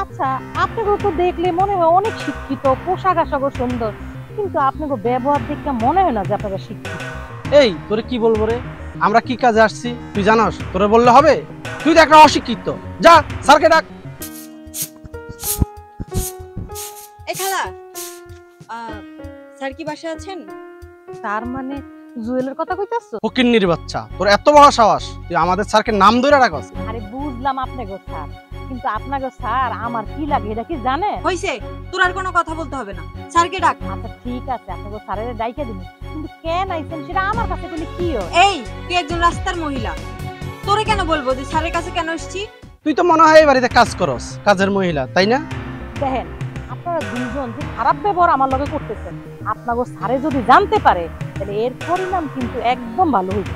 আচ্ছা, আপনাকে তো দেখলে মনে হয় অনেক শিক্ষিত, পোশাক আশাকও সুন্দর, কিন্তু আপনাকে ব্যবহার দেখে মনে হয় না যে আপনারা শিক্ষিত। এই তোরে কি বলবো রে, আমরা কি কাজে আসছি তুই জানাস? তোরে বললে হবে? তুই তো একটা অশিক্ষিত। যা স্যারকে ডাক। এই খালা, স্যার কি বাসায় আছেন? তার মানে জুয়েলের কথা কইতাছো? ফকিন্নির বাচ্চা, তোর এত বড় সাহস, তুই আমাদের স্যারকে নাম ধরে রাখস? আরে বুঝলাম আপনাকে স্যার, কিন্তু আপনাকে স্যার আমার কি লাগে এটা কি জানে? হইছে, তোর আর কোনো কথা বলতে হবে না, স্যারকে ডাক। আচ্ছা ঠিক আছে, আপনাকে স্যারের ডাইকে দিন, কিন্তু কেন আইছেন সেটা আমার কাছে বলে কি হয়? এই তুই একজন রাস্তার মহিলা, তোরে কেন বলবো যে স্যারের কাছে কেন এসেছি? তুই তো মনে হয় এই বাড়িতে কাজ করস, কাজের মহিলা তাই না? দেখেন, আপনারা দুইজন যে খারাপ ব্যবহার আমার লগে করতেছেন, আপনাকে স্যারে যদি জানতে পারে তাহলে এর পরিণাম কিন্তু একদম ভালো হইবে।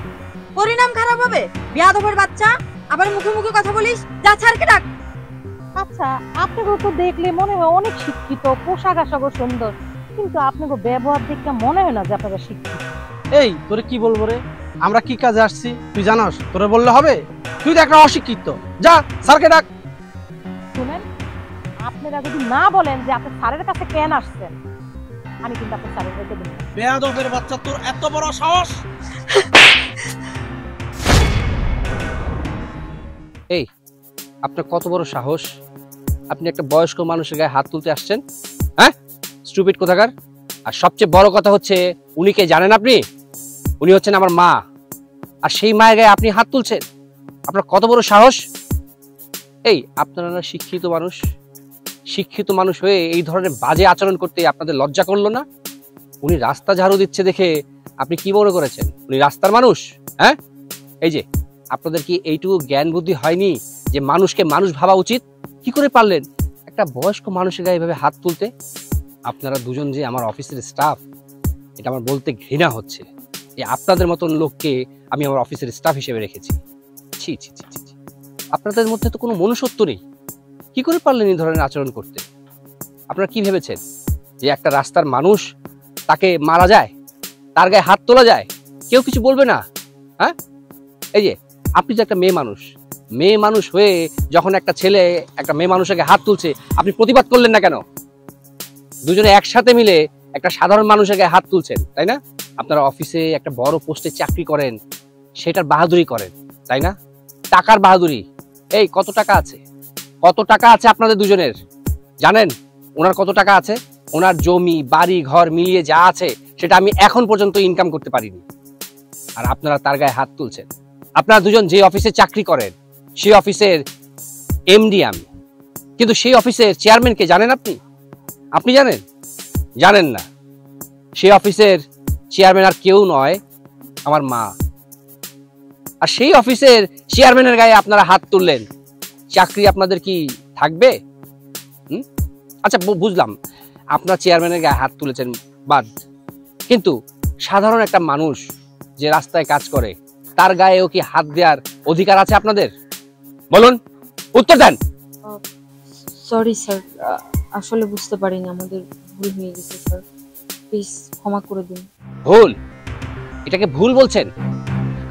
পরিণাম খারাপ হবে? বেয়াদবের বাচ্চা, আবার মুখে মুখে কথা বলিস, যা স্যারকে ডাক। আচ্ছা, আপনাকে তো দেখলে মনে হয় অনেক শিক্ষিত, পোশাক আশাকও সুন্দর, কিন্তু আপনাকে ব্যবহার দেখে মনে হয় না যে আপনারা শিক্ষিত। এই তোরে কি বলবো রে, আমরা কি কাজে আসছি তুই জানাস? তোরে বললে হবে? তুই তো একটা অশিক্ষিত। যা স্যারকে ডাক। শুনেন, আপনারা যদি না বলেন যে আপনি স্যারের কাছে কেন আসছেন, আমি কিন্তু আপনার স্যারের কাছে দিব। বেয়াদবের বাচ্চা, তোর এত বড় সাহস! এই আপনার কত বড় সাহস, আপনি একটা বয়স্ক মানুষের গায়ে হাত তুলতে আসছেন? হ্যাঁ, স্টুপিড কোথাকার! আর সবচেয়ে বড় কথা হচ্ছে, উনি কে জানেন আপনি? উনি হচ্ছেন আমার মা, আর সেই মায়ের গায়ে আপনি হাত তুলছেন? আপনার কত বড় সাহস! এই আপনারা শিক্ষিত মানুষ, শিক্ষিত মানুষ হয়ে এই ধরনের বাজে আচরণ করতে আপনাদের লজ্জা করলো না? উনি রাস্তা ঝাড়ু দিচ্ছে দেখে আপনি কি মনে করেছেন উনি রাস্তার মানুষ? হ্যাঁ, এই যে আপনাদের কি এইটুকু জ্ঞান বুদ্ধি হয়নি যে মানুষকে মানুষ ভাবা উচিত? কি করে পারলেন একটা বয়স্ক মানুষের গায়ে এভাবে হাত তুলতে? আপনারা দুজন যে আমার অফিসের স্টাফ, এটা আমার বলতে ঘৃণা হচ্ছে যে আপনাদের মতন লোককে আমি আমার অফিসের স্টাফ হিসেবে রেখেছি। ছি ছি ছি ছি, আপনাদের মধ্যে তো কোনো মনুষ্যত্ব নেই। কি করে পারলেন এই ধরনের আচরণ করতে? আপনারা কি ভেবেছেন যে একটা রাস্তার মানুষ, তাকে মারা যায়, তার গায়ে হাত তোলা যায়, কেউ কিছু বলবে না? হ্যাঁ, এই যে আপনি যে একটা মেয়ে মানুষ, মেয়ে মানুষ হয়ে যখন একটা ছেলে একটা মেয়ে মানুষকে হাত তুলছে, আপনি প্রতিবাদ করলেন না কেন? দুজনে একসাথে মিলে একটা সাধারণ মানুষের গায়ে হাত তুলছেন, তাই না? আপনারা অফিসে একটা বড় পোস্টে চাকরি করেন, সেটার বাহাদুরি করেন, তাই না? টাকার বাহাদুরি। এই কত টাকা আছে, কত টাকা আছে আপনাদের দুজনের? জানেন ওনার কত টাকা আছে? ওনার জমি বাড়ি ঘর মিলিয়ে যা আছে সেটা আমি এখন পর্যন্ত ইনকাম করতে পারিনি, আর আপনারা তার গায়ে হাত তুলছেন। আপনারা দুজন যে অফিসে চাকরি করেন সেই অফিসের এমডি আমি, কিন্তু সেই অফিসের চেয়ারম্যানকে জানেন আপনি? আপনি জানেন? জানেন না। সেই অফিসের চেয়ারম্যান আর কেউ নয়, আমার মা। আর সেই অফিসের চেয়ারম্যানের গায়ে আপনারা হাত তুললেন, চাকরি আপনাদের কি থাকবে? আচ্ছা বুঝলাম, আপনার চেয়ারম্যানের গায়ে হাত তুলেছেন বাদ, কিন্তু সাধারণ একটা মানুষ যে রাস্তায় কাজ করে, তার গায়েও কি হাত দেওয়ার অধিকার আছে আপনাদের? বলুন, উত্তর দেন। সরি স্যার, আসলে বুঝতে পারিনি, আমাদের ভুল হয়ে গেছে স্যার, প্লিজ ক্ষমা করে দিন। ভুল? এটাকে ভুল বলছেন?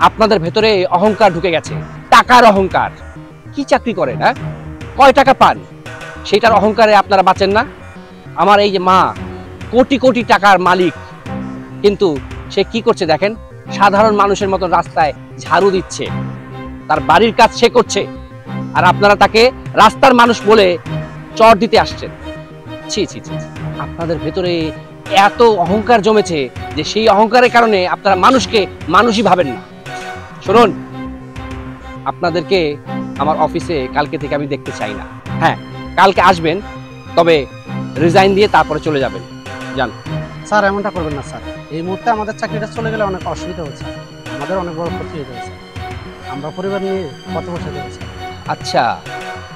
আপনাদের ভেতরে অহংকার ঢুকে গেছে, টাকার অহংকার। কি চাকরি করেন? হ্যাঁ, কয় টাকা পান সেটার অহংকারে আপনারা বাঁচেন না? আমার এই যে মা কোটি কোটি টাকার মালিক, কিন্তু সে কি করছে দেখেন, সাধারণ মানুষের মতো রাস্তায় ঝাড়ু দিচ্ছে, তার বাড়ির কাজ সে করছে, আর আপনারা তাকে রাস্তার মানুষ বলে চড় দিতে আসছেন। ছি ছি ছি, আপনাদের ভেতরে এত অহংকার জমেছে যে সেই অহংকারের কারণে আপনারা মানুষকে মানুষই ভাবেন না। শুনুন, আপনাদেরকে আমার অফিসে কালকে থেকে আমি দেখতে চাই না। হ্যাঁ, কালকে আসবেন, তবে রিজাইন দিয়ে তারপরে চলে যাবেন। যান। স্যার এমনটা করবেন না স্যার, এই মুহূর্তে আমাদের চাকরিটা চলে গেলে অনেক অসুবিধা হচ্ছে, আমাদের অনেক বড় ক্ষতি হয়ে যাবে স্যার। আমরা পরিবার নিয়ে পথে বসে যাবো স্যার। আচ্ছা,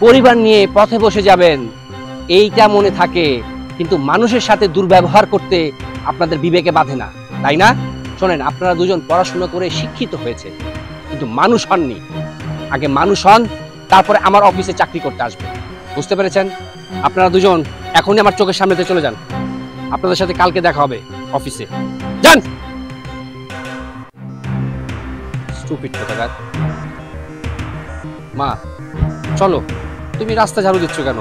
পরিবার নিয়ে পথে বসে যাবেন এইটা মনে থাকে, কিন্তু মানুষের সাথে দুর্ব্যবহার করতে আপনাদের বিবেকে বাঁধে না, তাই না? শোনেন, আপনারা দুজন পড়াশোনা করে শিক্ষিত হয়েছে, কিন্তু মানুষ হননি। আগে মানুষ হন, তারপরে আমার অফিসে চাকরি করতে আসবেন। বুঝতে পেরেছেন? আপনারা দুজন এখনই আমার চোখের সামনেতে চলে যান, আপনাদের সাথে কালকে দেখা হবে অফিসে। যান। স্টুপিড কোথাকার। মা চলো, তুমি রাস্তা ঝাড়ু দিচ্ছ কেন?